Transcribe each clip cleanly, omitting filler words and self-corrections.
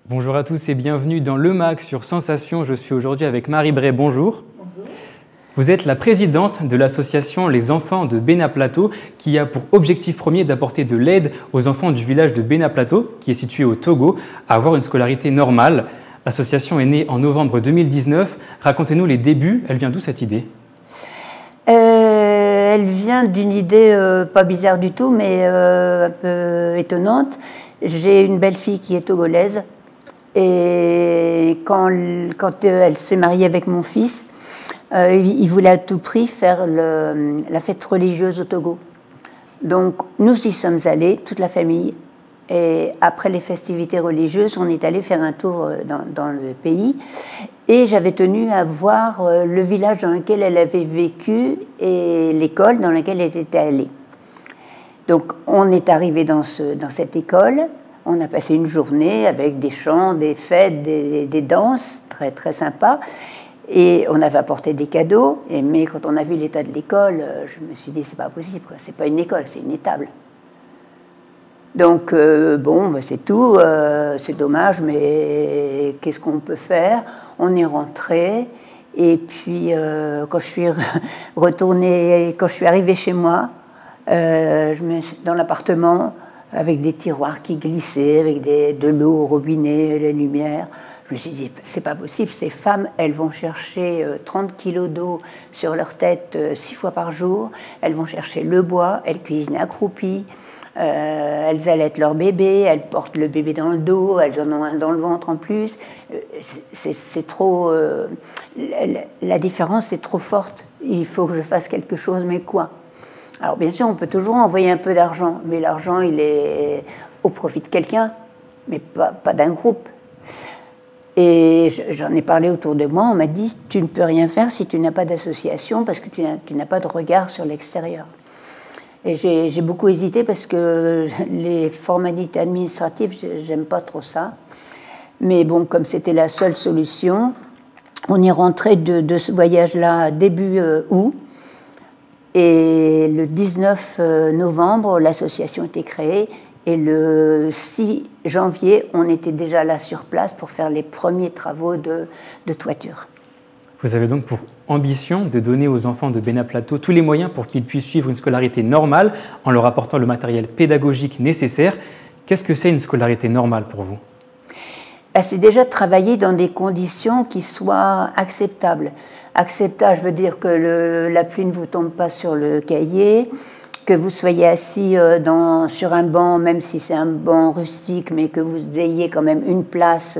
Bonjour à tous et bienvenue dans Le MAC sur Sensation. Je suis aujourd'hui avec Marie Bray. Bonjour. Bonjour. Vous êtes la présidente de l'association Les Enfants de Béna Plateau qui a pour objectif premier d'apporter de l'aide aux enfants du village de Béna Plateau, qui est situé au Togo, à avoir une scolarité normale. L'association est née en novembre 2019. Racontez-nous les débuts. Elle vient d'où cette idée ? Elle vient d'une idée pas bizarre du tout, mais un peu étonnante. J'ai une belle-fille qui est togolaise. Et quand elle s'est mariée avec mon fils, il voulait à tout prix faire la fête religieuse au Togo. Donc nous y sommes allés, toute la famille, et après les festivités religieuses, on est allé faire un tour dans le pays. Et j'avais tenu à voir le village dans lequel elle avait vécu et l'école dans laquelle elle était allée. Donc on est arrivé dans cette école. On a passé une journée avec des chants, des fêtes, des danses, très très sympa. Et on avait apporté des cadeaux. Mais quand on a vu l'état de l'école, je me suis dit c'est pas possible, quoi. C'est pas une école, c'est une étable. Donc bon, bah, c'est tout. C'est dommage, mais qu'est-ce qu'on peut faire? On est rentré. Et puis quand je suis retournée, quand je suis arrivée chez moi, dans l'appartement, avec des tiroirs qui glissaient, avec de l'eau au robinet, les lumières. Je me suis dit, c'est pas possible, ces femmes, elles vont chercher 30 kilos d'eau sur leur tête 6 fois par jour, elles vont chercher le bois, elles cuisinent accroupies, elles allaitent leur bébé, elles portent le bébé dans le dos, elles en ont un dans le ventre en plus. C'est trop... la différence est trop forte. Il faut que je fasse quelque chose, mais quoi ? Alors bien sûr, on peut toujours envoyer un peu d'argent, mais l'argent, il est au profit de quelqu'un, mais pas d'un groupe. Et j'en ai parlé autour de moi, on m'a dit, tu ne peux rien faire si tu n'as pas d'association, parce que tu n'as pas de regard sur l'extérieur. Et j'ai beaucoup hésité, parce que les formalités administratives, j'aime pas trop ça. Mais bon, comme c'était la seule solution, on est rentré de ce voyage-là début août. Et le 19 novembre, l'association était créée. Et le 6 janvier, on était déjà là sur place pour faire les premiers travaux de toiture. Vous avez donc pour ambition de donner aux enfants de Béna Plateau tous les moyens pour qu'ils puissent suivre une scolarité normale en leur apportant le matériel pédagogique nécessaire. Qu'est-ce que c'est une scolarité normale pour vous ? C'est déjà de travailler dans des conditions qui soient acceptables. Acceptable, je veux dire que la pluie ne vous tombe pas sur le cahier, que vous soyez assis sur un banc, même si c'est un banc rustique, mais que vous ayez quand même une place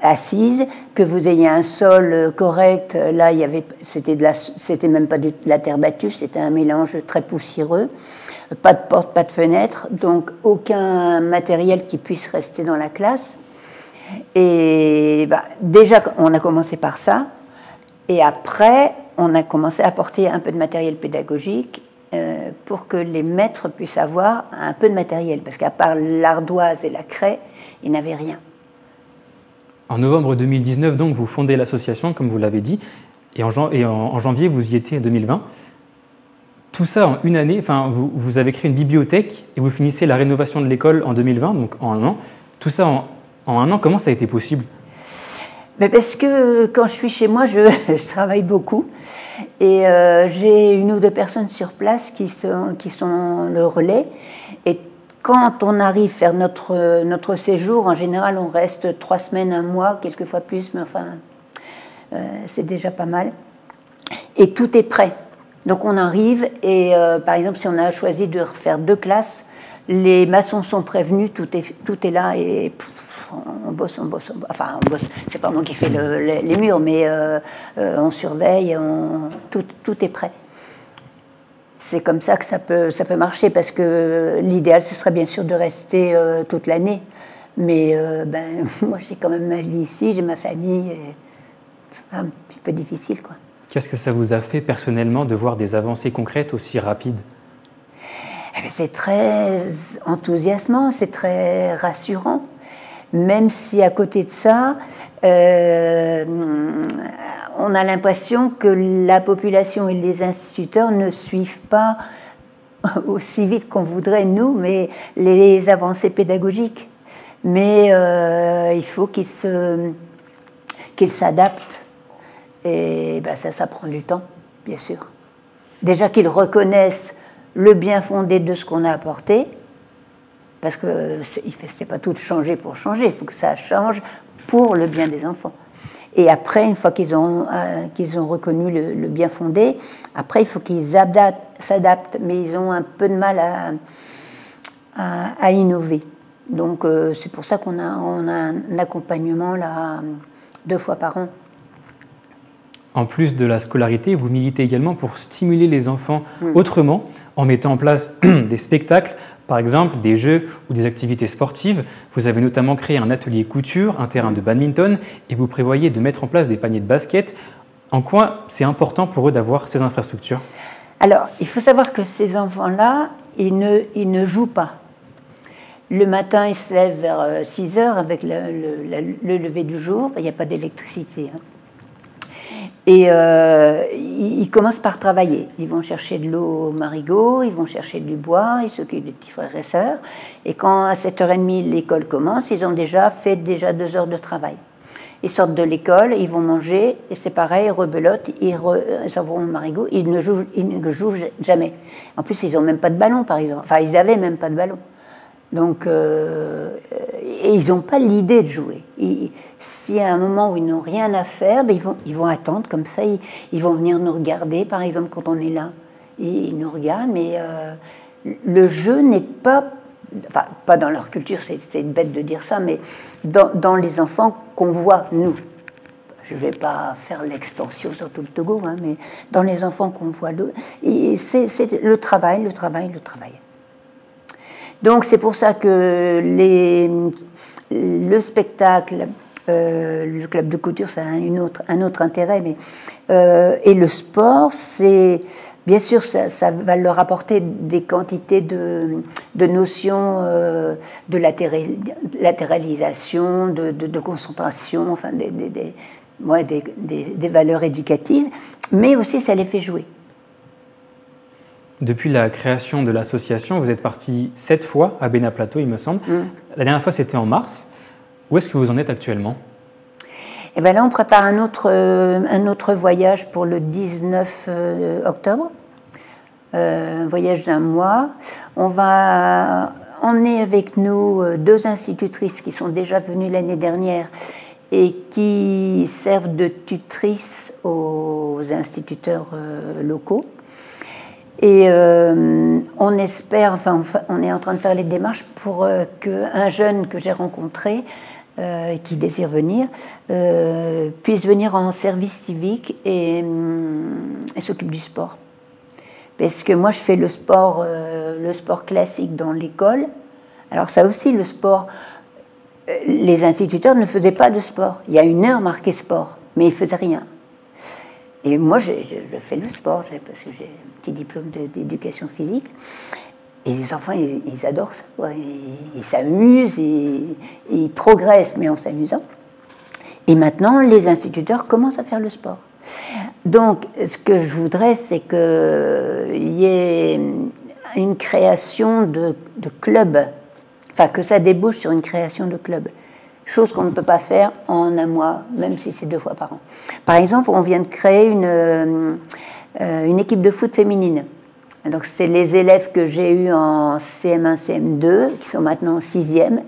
assise, que vous ayez un sol correct. Là, c'était même pas de la terre battue, c'était un mélange très poussiéreux. Pas de porte, pas de fenêtre, donc aucun matériel qui puisse rester dans la classe. Et déjà, on a commencé par ça. Et après, on a commencé à apporter un peu de matériel pédagogique pour que les maîtres puissent avoir un peu de matériel. Parce qu'à part l'ardoise et la craie, ils n'avaient rien. En novembre 2019, donc, vous fondez l'association, comme vous l'avez dit. Et en janvier, vous y étiez en 2020. Tout ça en une année, vous avez créé une bibliothèque et vous finissez la rénovation de l'école en 2020, donc en un an. Tout ça en un an, comment ça a été possible ? Mais parce que quand je suis chez moi, je travaille beaucoup. Et j'ai une ou deux personnes sur place qui sont le relais. Et quand on arrive à faire notre séjour, en général, on reste 3 semaines, 1 mois, quelquefois plus, mais enfin, c'est déjà pas mal. Et tout est prêt. Donc on arrive et par exemple si on a choisi de refaire 2 classes, les maçons sont prévenus, tout est là et on bosse. Enfin on bosse, c'est pas moi qui fais les murs, mais on surveille, tout est prêt. C'est comme ça que ça peut marcher parce que l'idéal ce serait bien sûr de rester toute l'année. Mais moi j'ai quand même ma vie ici, j'ai ma famille et c'est un petit peu difficile quoi. Qu'est-ce que ça vous a fait personnellement de voir des avancées concrètes aussi rapides ? C'est très enthousiasmant, c'est très rassurant, même si à côté de ça, on a l'impression que la population et les instituteurs ne suivent pas aussi vite qu'on voudrait, nous, mais les avancées pédagogiques. mais il faut qu'ils s'adaptent. Et ben, ça prend du temps, bien sûr. Déjà qu'ils reconnaissent le bien fondé de ce qu'on a apporté, parce que c'est pas tout changer pour changer, il faut que ça change pour le bien des enfants. Et après, une fois qu'ils ont reconnu le bien fondé, après il faut qu'ils s'adaptent, mais ils ont un peu de mal à innover. Donc c'est pour ça qu'on a un accompagnement là 2 fois par an. En plus de la scolarité, vous militez également pour stimuler les enfants autrement, en mettant en place des spectacles, par exemple des jeux ou des activités sportives. Vous avez notamment créé un atelier couture, un terrain de badminton, et vous prévoyez de mettre en place des paniers de basket. En quoi c'est important pour eux d'avoir ces infrastructures? Alors, il faut savoir que ces enfants-là, ils ne jouent pas. Le matin, ils se lèvent vers 6 heures avec le lever du jour. Il n'y a pas d'électricité. Hein. Et ils commencent par travailler. Ils vont chercher de l'eau au marigot, ils vont chercher du bois, ils s'occupent des petits frères et sœurs. Et quand à 7h30 l'école commence, ils ont déjà fait 2 heures de travail. Ils sortent de l'école, ils vont manger, et c'est pareil, ils rebelotent, ils s'en vont au marigot, ils ne jouent jamais. En plus, ils n'ont même pas de ballon, par exemple. Enfin, ils n'avaient même pas de ballon. Donc, et ils n'ont pas l'idée de jouer. S'il y a un moment où ils n'ont rien à faire, ben ils vont attendre comme ça. Ils vont venir nous regarder, par exemple, quand on est là. Ils nous regardent, mais le jeu n'est pas... Enfin, pas dans leur culture, c'est bête de dire ça, mais dans les enfants qu'on voit, nous. Je ne vais pas faire l'extension sur tout le Togo, hein, mais dans les enfants qu'on voit, c'est le travail, le travail, le travail. Donc c'est pour ça que le spectacle, le club de couture, ça a un autre intérêt, mais, et le sport, c'est bien sûr ça va leur apporter des quantités de notions de latéralisation, de concentration, enfin des valeurs éducatives, mais aussi ça les fait jouer. Depuis la création de l'association, vous êtes parti 7 fois à Bénin Plateau, il me semble. La dernière fois, c'était en mars. Où est-ce que vous en êtes actuellement? Et bien là, on prépare un autre voyage pour le 19 octobre. Un voyage d'1 mois. On va emmener avec nous 2 institutrices qui sont déjà venues l'année dernière et qui servent de tutrices aux instituteurs locaux. Et on espère, enfin on est en train de faire les démarches pour qu'un jeune que j'ai rencontré, qui désire venir, puisse venir en service civique et s'occupe du sport. Parce que moi je fais le sport classique dans l'école. Alors ça aussi, le sport, les instituteurs ne faisaient pas de sport. Il y a 1 heure marquée sport, mais ils ne faisaient rien. Et moi, je fais le sport, parce que j'ai un petit diplôme d'éducation physique. Et les enfants, ils adorent ça. Quoi. Ils s'amusent, ils progressent, mais en s'amusant. Et maintenant, les instituteurs commencent à faire le sport. Donc, ce que je voudrais, c'est qu'il y ait une création de clubs, enfin, que ça débouche sur une création de clubs. Chose qu'on ne peut pas faire en 1 mois, même si c'est 2 fois par an. Par exemple, on vient de créer une équipe de foot féminine. Donc, c'est les élèves que j'ai eus en CM1, CM2, qui sont maintenant en 6e,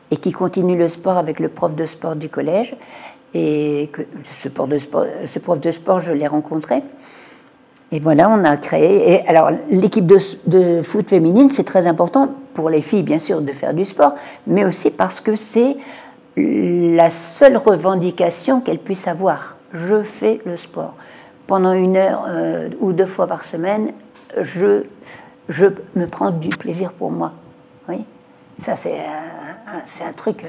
et qui continuent le sport avec le prof de sport du collège. Et ce prof de sport, je l'ai rencontré. Et voilà, on a créé... Et alors, l'équipe de foot féminine, c'est très important pour les filles, bien sûr, de faire du sport, mais aussi parce que c'est la seule revendication qu'elles puissent avoir. Je fais le sport. Pendant 1 heure ou 2 fois par semaine, je me prends du plaisir pour moi. Oui, ça, c'est un truc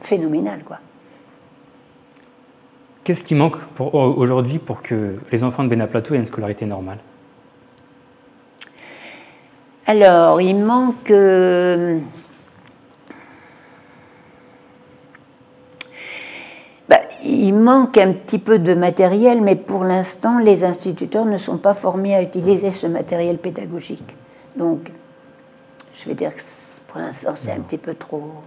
phénoménal, quoi. Qu'est-ce qui manque aujourd'hui pour que les enfants de Bénin Plateau aient une scolarité normale? Alors, il manque... il manque un petit peu de matériel, mais pour l'instant, les instituteurs ne sont pas formés à utiliser ce matériel pédagogique. Donc, je vais dire que pour l'instant, c'est un petit peu trop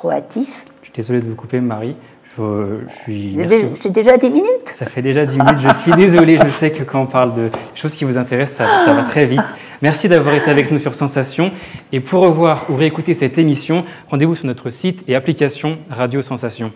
trop hâtif. Je suis désolé de vous couper, Marie. C'est déjà 10 minutes? Ça fait déjà 10 minutes, je suis désolé, je sais que quand on parle de choses qui vous intéressent, ça va très vite. Merci d'avoir été avec nous sur Sensation. Et pour revoir ou réécouter cette émission, rendez-vous sur notre site et application Radio Sensation.